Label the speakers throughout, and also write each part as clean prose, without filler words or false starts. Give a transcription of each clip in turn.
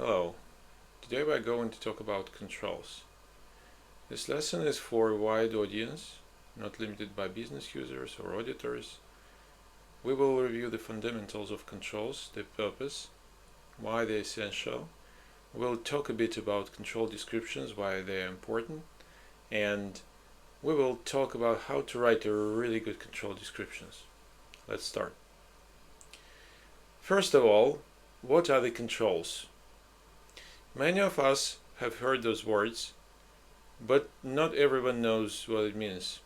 Speaker 1: Hello, today we are going to talk about controls. This lesson is for a wide audience, not limited by business users or auditors. We will review the fundamentals of controls, their purpose, why they're essential. We'll talk a bit about control descriptions, why they are important, and we will talk about how to write a really good control descriptions. Let's start. First of all, what are the controls? Many of us have heard those words, but not everyone knows what it means.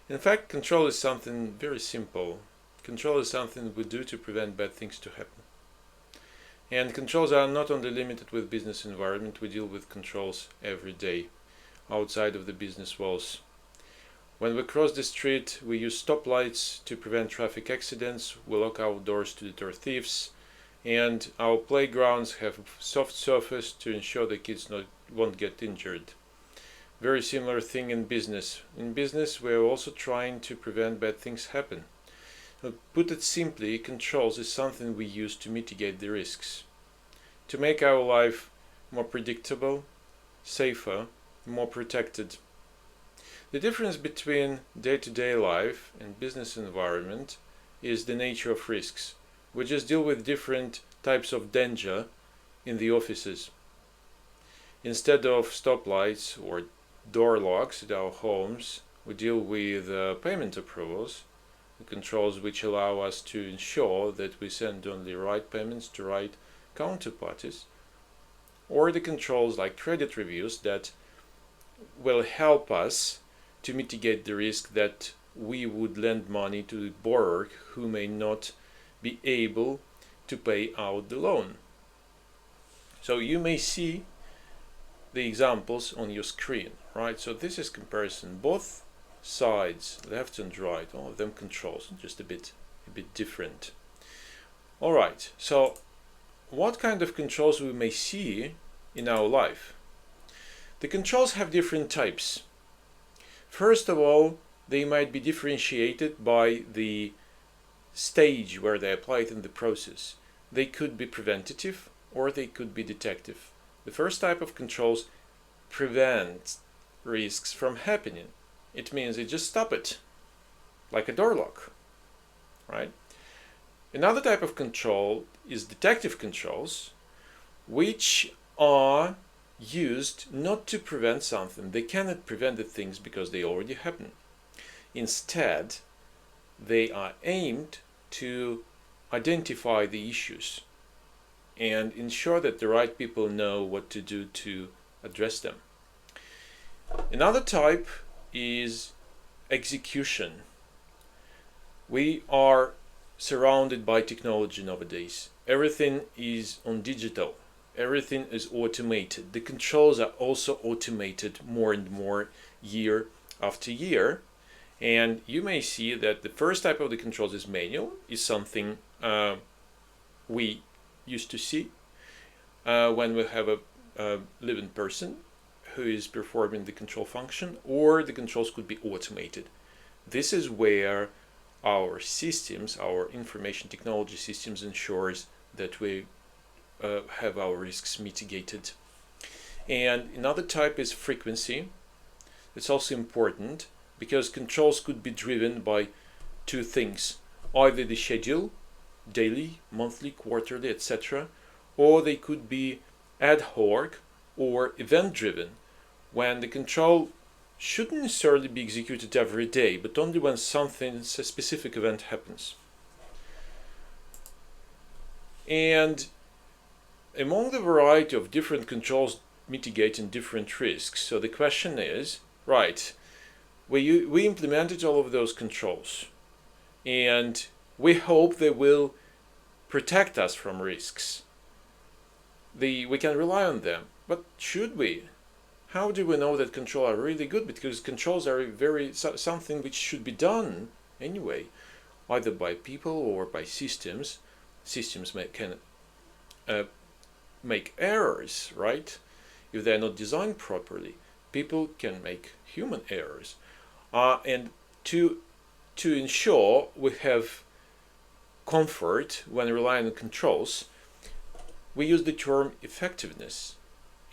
Speaker 1: In fact, control is something very simple. Control is something we do to prevent bad things to happen. And controls are not only limited with business environment, we deal with controls every day, outside of the business walls. When we cross the street, we use stoplights to prevent traffic accidents, we lock our doors to deter thieves, and our playgrounds have soft surface to ensure the kids won't get injured. Very similar thing in business. In business, we're also trying to prevent bad things happen. Put it simply, controls is something we use to mitigate the risks, to make our life more predictable, safer, more protected. The difference between day-to-day life and business environment is the nature of risks. We just deal with different types of danger in the offices. Instead of stoplights or door locks at our homes, we deal with payment approvals, the controls which allow us to ensure that we send only right payments to right counterparties, or the controls like credit reviews that will help us to mitigate the risk that we would lend money to the borrower who may not be able to pay out the loan. So you may see the examples on your screen, right? So this is comparison. Both sides, left and right, all of them controls, just a bit different. All right, so what kind of controls we may see in our life? The controls have different types. First of all, they might be differentiated by the stage where they apply it in the process. They could be preventative or they could be detective. The first type of controls prevent risks from happening. It means they just stop it, like a door lock, right? Another type of control is detective controls, which are used not to prevent something. They cannot prevent the things because they already happen. Instead, they are aimed to identify the issues and ensure that the right people know what to do to address them. Another type is execution. We are surrounded by technology nowadays. Everything is on digital. Everything is automated. The controls are also automated more and more year after year. And you may see that the first type of the controls is manual, is something we used to see when we have a living person who is performing the control function, or the controls could be automated. This is where our systems, our information technology systems, ensures that we have our risks mitigated. And another type is frequency. It's also important, because controls could be driven by two things: either the schedule, daily, monthly, quarterly, etc., or they could be ad hoc or event driven, when the control shouldn't necessarily be executed every day, but only when a specific event happens. And among the variety of different controls mitigating different risks, so the question is, right, we implemented all of those controls, and we hope they will protect us from risks. We can rely on them, but should we? How do we know that controls are really good? Because controls are something which should be done anyway, either by people or by systems. Systems can make errors, right? If they're not designed properly, people can make human errors. And to ensure we have comfort when relying on controls, we use the term effectiveness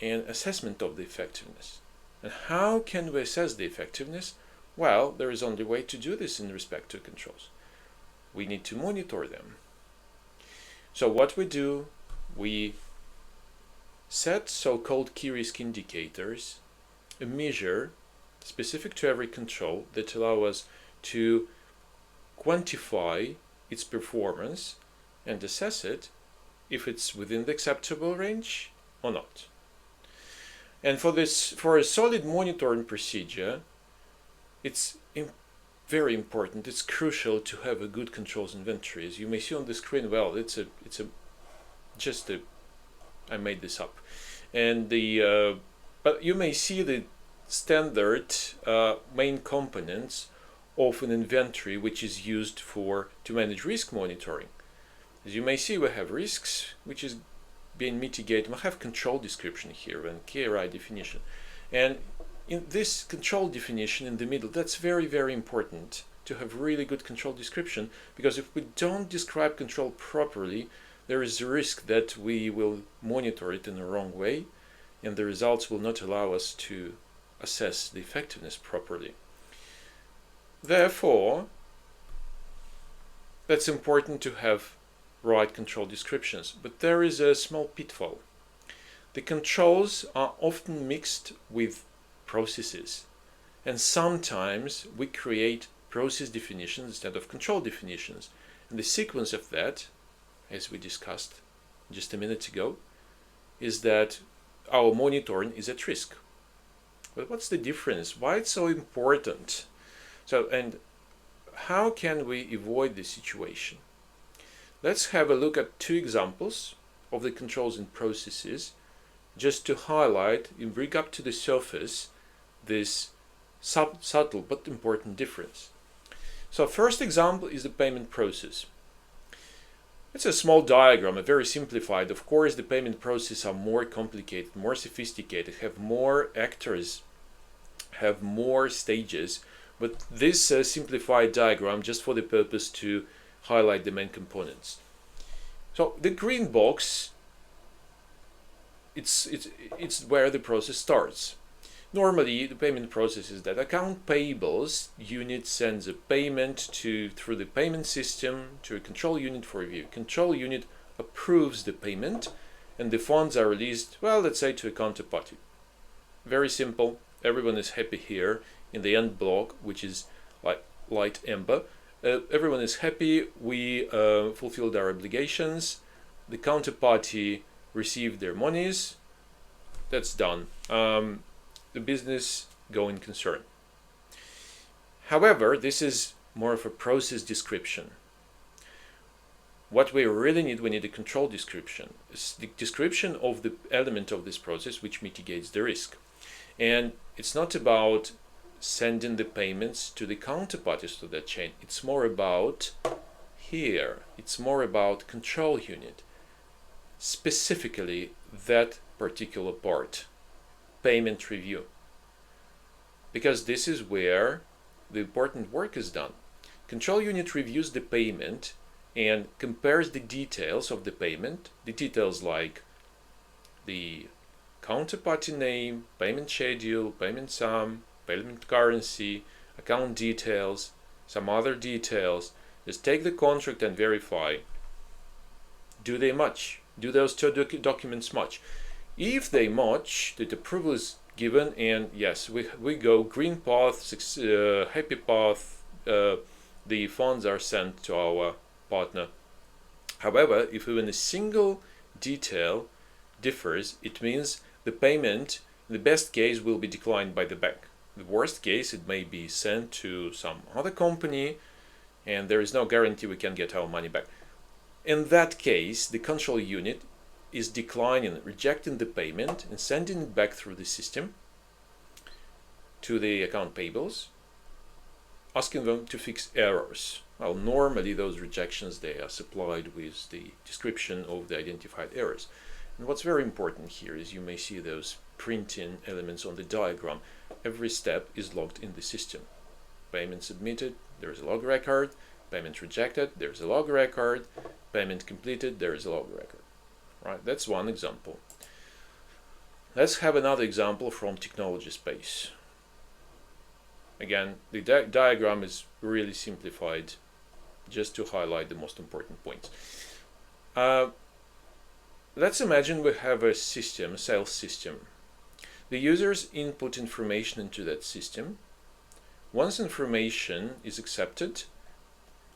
Speaker 1: and assessment of the effectiveness. And how can we assess the effectiveness? Well, there is only way to do this in respect to controls. We need to monitor them. So what we do, we set so-called key risk indicators, a measure specific to every control that allow us to quantify its performance and assess it if it's within the acceptable range or not. And for a solid monitoring procedure, it's very important, it's crucial to have a good controls inventory. As you may see on the screen, well, I made this up. And but you may see the standard main components of an inventory which is used to manage risk monitoring. As you may see, we have risks, which is being mitigated. We have control description here and KRI definition. And in this control definition in the middle, that's very, very important to have really good control description, because if we don't describe control properly, there is a risk that we will monitor it in the wrong way, and the results will not allow us to assess the effectiveness properly. Therefore, that's important to have right control descriptions, but there is a small pitfall. The controls are often mixed with processes, and sometimes we create process definitions instead of control definitions, and the sequence of that, as we discussed just a minute ago, is that our monitoring is at risk. But what's the difference? Why it's so important? And how can we avoid this situation? Let's have a look at two examples of the controls and processes, just to highlight and bring up to the surface this subtle but important difference. So first example is the payment process. It's a small diagram, a very simplified. Of course, the payment process are more complicated, more sophisticated, have more actors, have more stages. But this simplified diagram just for the purpose to highlight the main components. So the green box, it's where the process starts. Normally, the payment process is that account payables unit sends a payment through the payment system to a control unit for review. Control unit approves the payment, and the funds are released, well, let's say to a counterparty. Very simple. Everyone is happy here. In the end block, which is like light amber, everyone is happy. We fulfilled our obligations. The counterparty received their monies. That's done. The business going concern. However, this is more of a process description. What we really need, we need a control description. It's the description of the element of this process which mitigates the risk. And it's not about sending the payments to the counterparties to that chain. It's more about here. It's more about control unit. Specifically that particular part. Payment review, because this is where the important work is done. Control unit reviews the payment and compares the details of the payment, the details like the counterparty name, payment schedule, payment sum, payment currency, account details, some other details. Just take the contract and verify. Do they match? Do those two documents match? If they match, the approval is given, and yes, we go green path, happy path, the funds are sent to our partner. However, if even a single detail differs, it means the payment, in the best case, will be declined by the bank. The worst case, it may be sent to some other company, and there is no guarantee we can get our money back. In that case, the control unit is declining, rejecting the payment and sending it back through the system to the account payables, asking them to fix errors. Well, normally those rejections, they are supplied with the description of the identified errors. And what's very important here is you may see those printing elements on the diagram. Every step is logged in the system. Payment submitted, there is a log record. Payment rejected, there is a log record. Payment completed, there is a log record. right? That's one example. Let's have another example from technology space. Again, the diagram is really simplified just to highlight the most important points. Let's imagine we have a system, a sales system. The users input information into that system. Once information is accepted,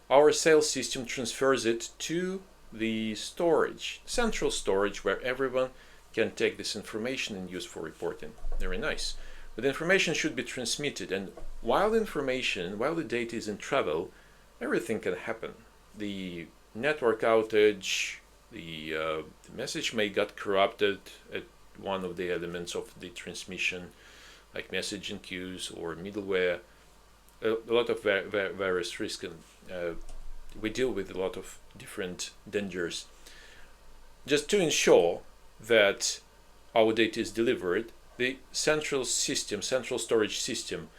Speaker 1: our sales system transfers it to the storage, central storage, where everyone can take this information and use for reporting. Very nice. But the information should be transmitted, and while the data is in travel, everything can happen. The network outage, the message may get corrupted at one of the elements of the transmission, like messaging queues or middleware. A lot of various risks, and we deal with a lot of different dangers. Just to ensure that our data is delivered, the central storage system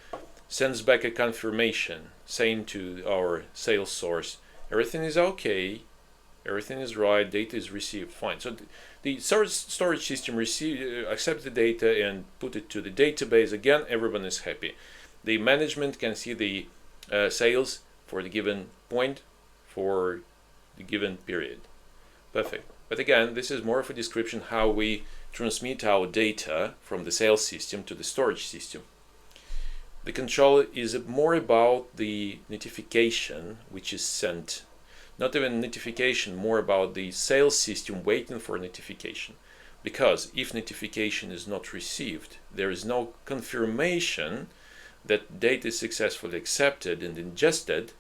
Speaker 1: sends back a confirmation saying to our sales source, everything is okay, everything is right, data is received, fine. So the storage system accepts the data and put it to the database. Again, everyone is happy. The management can see the sales for the given point for the given period. Perfect. But again, this is more of a description how we transmit our data from the sales system to the storage system. The control is more about the notification which is sent. Not even notification, more about the sales system waiting for notification. Because if notification is not received, there is no confirmation that data is successfully accepted and ingested.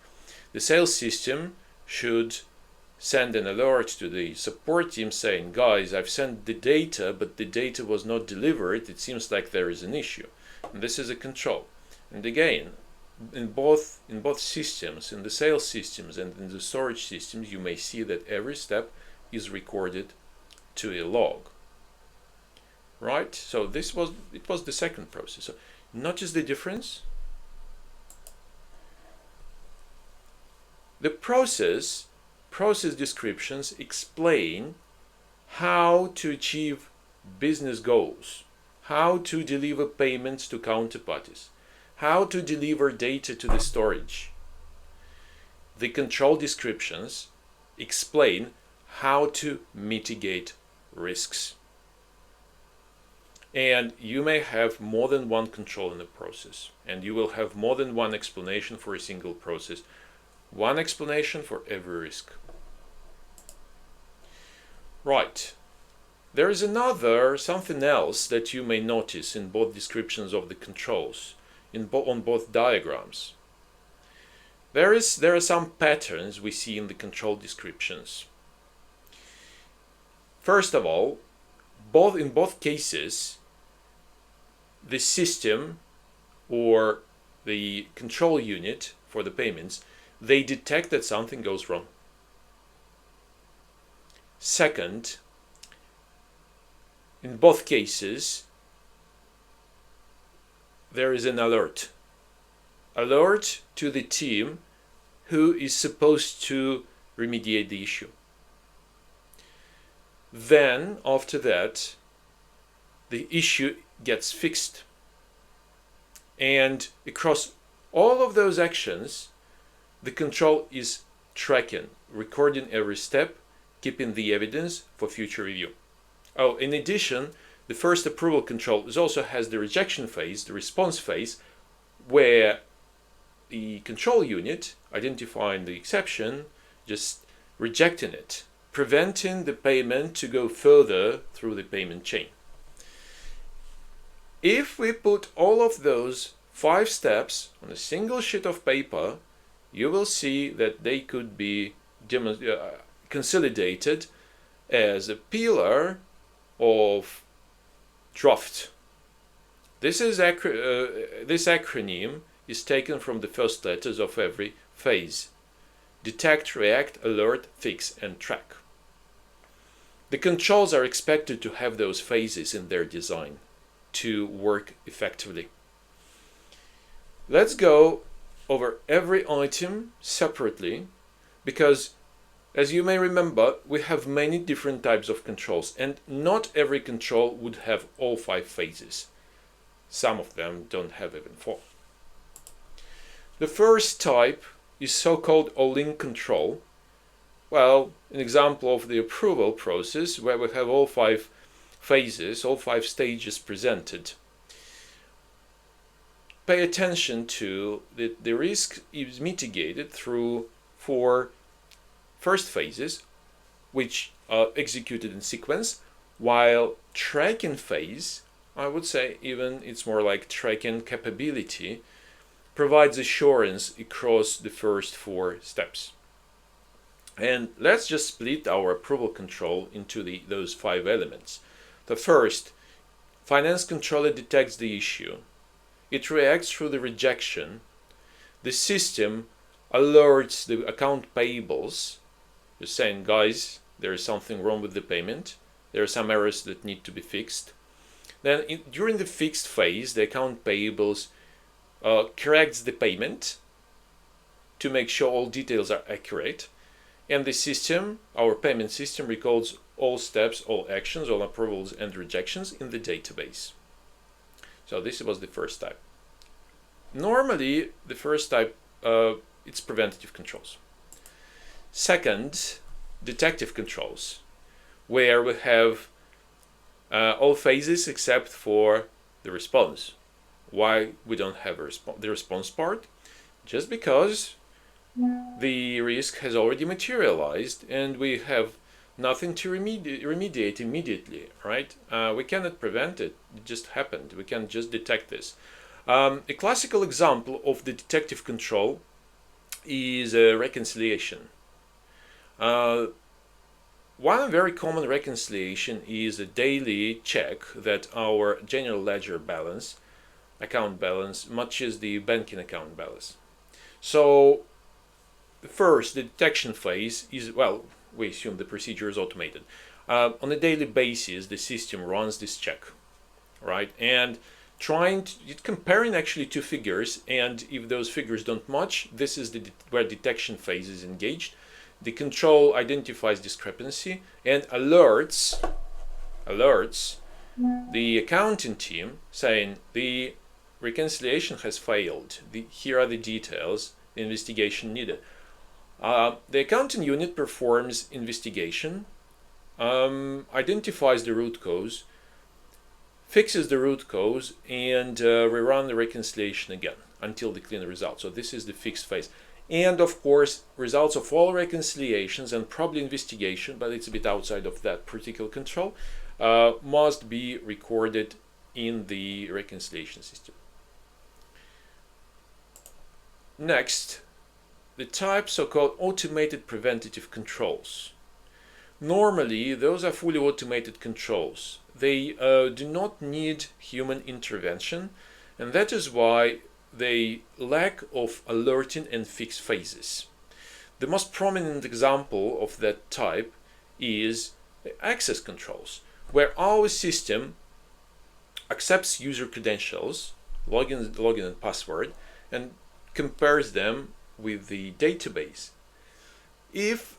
Speaker 1: The sales system should send an alert to the support team saying, guys, I've sent the data, but the data was not delivered. It seems like there is an issue. And this is a control. And again, in both systems, in the sales systems and in the storage systems, you may see that every step is recorded to a log. Right? So it was the second process. So notice the difference. The process descriptions explain how to achieve business goals, how to deliver payments to counterparties, how to deliver data to the storage. The control descriptions explain how to mitigate risks. And you may have more than one control in the process, and you will have more than one explanation for a single process. One explanation for every risk. Right. There is something else that you may notice in both descriptions of the controls, on both diagrams. There are some patterns we see in the control descriptions. First of all, in both cases, the system or the control unit for the payments, they detect that something goes wrong. Second, in both cases, there is an alert to the team who is supposed to remediate the issue. Then, after that, the issue gets fixed. And across all of those actions, the control is tracking, recording every step, keeping the evidence for future review. Oh, in addition, the first approval control also has the rejection phase, the response phase, where the control unit, identifying the exception, just rejecting it, preventing the payment to go further through the payment chain. If we put all of those 5 steps on a single sheet of paper, you will see that they could be consolidated as a pillar of draft. This acronym is taken from the first letters of every phase: detect, react, alert, fix, and track. The controls are expected to have those phases in their design to work effectively. Let's go over every item separately, because As you may remember, we have many different types of controls, and not every control would have all 5 phases. Some of them don't have even 4. The first type is so-called all-in control. Well, an example of the approval process where we have all 5 phases, all 5 stages presented. Pay attention to that the risk is mitigated through 4 first phases, which are executed in sequence, while tracking phase, I would say even it's more like tracking capability, provides assurance across the first 4 steps. And let's just split our approval control into those 5 elements. The first, finance controller detects the issue. It reacts through the rejection. The system alerts the account payables, just saying, guys, there is something wrong with the payment. There are some errors that need to be fixed. Then during the fixed phase, the account payables corrects the payment to make sure all details are accurate. And the system, our payment system, records all steps, all actions, all approvals and rejections in the database. So this was the first type. Normally, the first type, it's preventative controls. Second, detective controls, where we have all phases except for the response. Why we don't have the response part? Just because the risk has already materialized and we have nothing to remediate immediately, right? We cannot prevent it. It just happened. We can just detect this. A classical example of the detective control is a reconciliation. One very common reconciliation is a daily check that our general ledger balance, account balance, matches the banking account balance. So first, the detection phase is, well, we assume the procedure is automated. On a daily basis, the system runs this check, right? And comparing actually 2 figures, and if those figures don't match, this is where detection phase is engaged. The control identifies discrepancy and alerts the accounting team saying the reconciliation has failed. Here are the details, the investigation needed. The accounting unit performs investigation, identifies the root cause, fixes the root cause, and rerun the reconciliation again until the clean result. So this is the fixed phase. And of course, results of all reconciliations and probably investigation, but it's a bit outside of that particular control, must be recorded in the reconciliation system. Next, the type so-called automated preventative controls. Normally, those are fully automated controls. They do not need human intervention, and that is why they lack of alerting and fixed phases. The most prominent example of that type is access controls, where our system accepts user credentials, login and password, and compares them with the database. If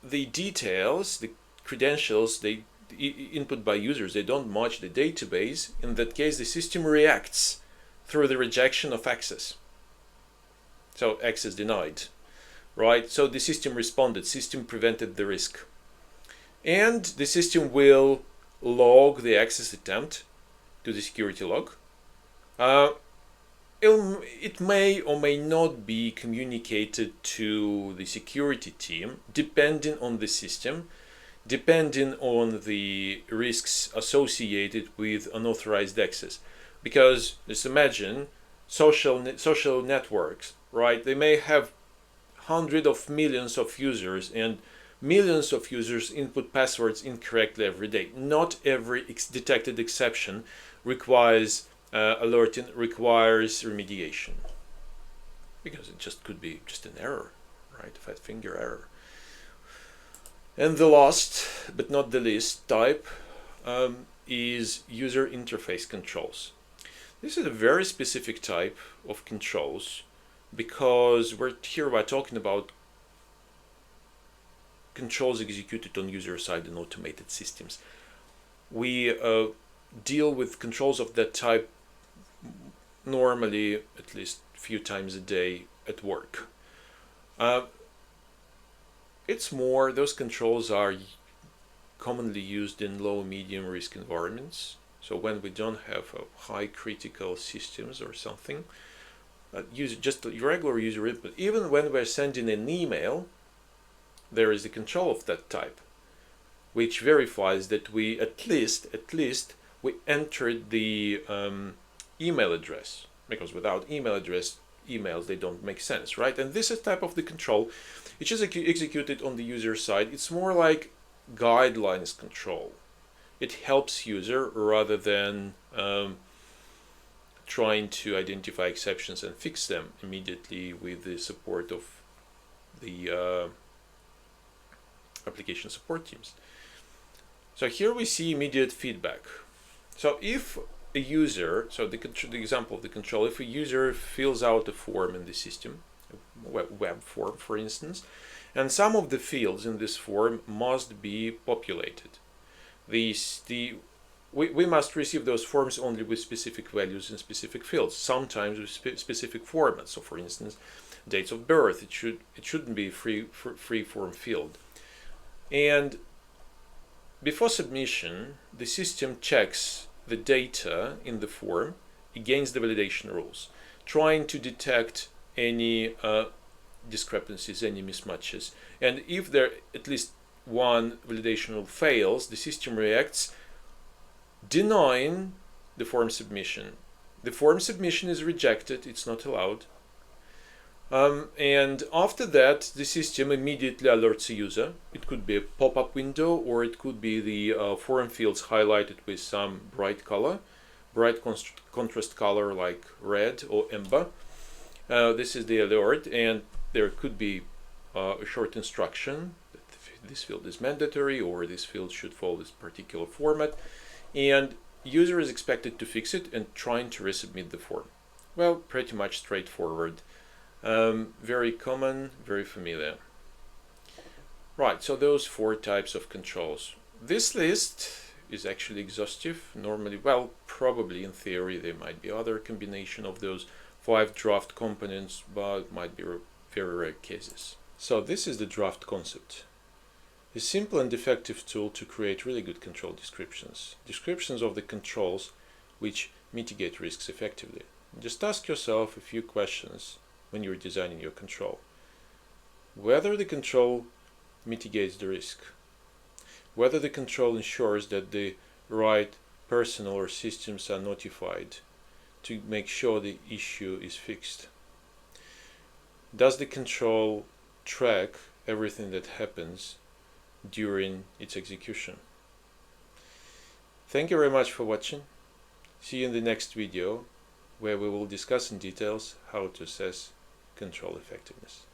Speaker 1: the details, the credentials, they input by users, they don't match the database, in that case the system reacts through the rejection of access. So access denied, right? So the system responded, system prevented the risk. And the system will log the access attempt to the security log. It may or may not be communicated to the security team, depending on the system, depending on the risks associated with unauthorized access. Because just imagine social networks, right? They may have hundreds of millions of users, and millions of users input passwords incorrectly every day. Not every detected exception requires alerting, requires remediation, because it just could be just an error, right? A fat finger error. And the last but not the least type is user interface controls. This is a very specific type of controls, because we're talking about controls executed on user side in automated systems. We deal with controls of that type normally at least a few times a day at work. Those controls are commonly used in low medium risk environments. So when we don't have high critical systems or something, just a regular user input. Even when we're sending an email, there is a control of that type, which verifies that we at least we entered the email address, because without email address, emails, they don't make sense, right? And this is type of the control, which is executed on the user side. It's more like guidelines control. It helps user rather than trying to identify exceptions and fix them immediately with the support of the application support teams. So here we see immediate feedback. So if a user, so the example of the control, if a user fills out a form in the system, a web form for instance, and some of the fields in this form must be populated. We must receive those forms only with specific values in specific fields, sometimes with specific formats. So for instance, dates of birth, it shouldn't be free form field. And before submission, the system checks the data in the form against the validation rules, trying to detect any discrepancies, any mismatches. And if there at least one validation rule fails, the system reacts, denying the form submission. The form submission is rejected, it's not allowed. And after that, the system immediately alerts the user. It could be a pop-up window, or it could be the form fields highlighted with some bright contrast color like red or amber. This is the alert, and there could be a short instruction that this field is mandatory, or this field should follow this particular format, and user is expected to fix it and trying to resubmit the form. Well, pretty much straightforward. Very common, very familiar. Right, so those 4 types of controls. This list is actually exhaustive. Normally, well, probably in theory there might be other combination of those 5 draft components, but might be very rare cases. So this is the draft concept. A simple and effective tool to create really good control descriptions. Descriptions of the controls which mitigate risks effectively. Just ask yourself a few questions when you're designing your control. Whether the control mitigates the risk. Whether the control ensures that the right personnel or systems are notified to make sure the issue is fixed. Does the control track everything that happens during its execution? Thank you very much for watching. See you in the next video, where we will discuss in details how to assess control effectiveness.